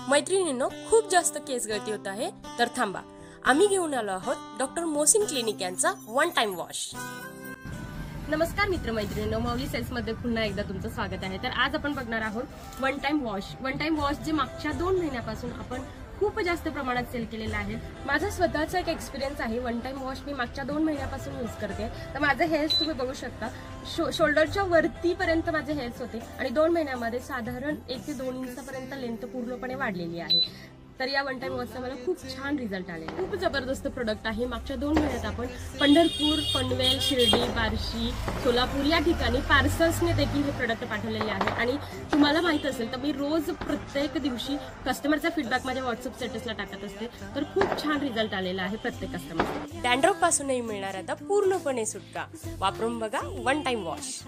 मैत्रिणींनो, खूप जास्त केस गळती होत आहे, तर थांबा, आम्ही घेऊन आलो आहोत डॉक्टर मोहसिन क्लिनिक यांचा वन टाइम वॉश। नमस्कार मित्रमैत्रिणींनो, माऊली सेल्स मध्ये पुन्हा एकदा तुमचं स्वागत आहे। तर आज आपण बघणार आहोत वन टाइम वॉश जे मागच्या 2 महिन्यापासून आपण खूप जास्त प्रमाणात सेल केलेला आहे। माझा स्वतःचा एक एक्सपिरियन्स आहे। वन टाइम वॉश मी मागच्या 2 महिन्यापासून यूज करते। तर माझे हेअर्स तुम्ही बघू शकता, शोल्डरच्या वरती पर्यंत माझे हेअर्स होते आणि 2 महिन्यामध्ये साधारण 1 ते 2 इंचापर्यंत लेंथ पूर्णपणे वाढलेली आहे। तर या वन टाइम वॉशचा मला खूप छान रिझल्ट आलेला, खूप जबरदस्त प्रोडक्ट आहे। मागच्या 2 महिन्यात आपण पंढरपूर, पनवेल, शिर्डी, बार्शी, सोलापूर या ठिकाणी पार्सल्सने देखील हे प्रोडक्ट पाठवलेले आहे। आणि तुम्हाला माहित असेल तर मी रोज प्रत्येक दिवशी कस्टमरचा फीडबॅक माझ्या व्हॉट्सअप स्टेटसला टाकत असते। तर खूप छान रिझल्ट आलेला आहे प्रत्येक कस्टमर। डॅन्ड्रफ पासूनही मिळणार आता पूर्णपणे सुटका। वापरून बघा वन टाइम वॉश।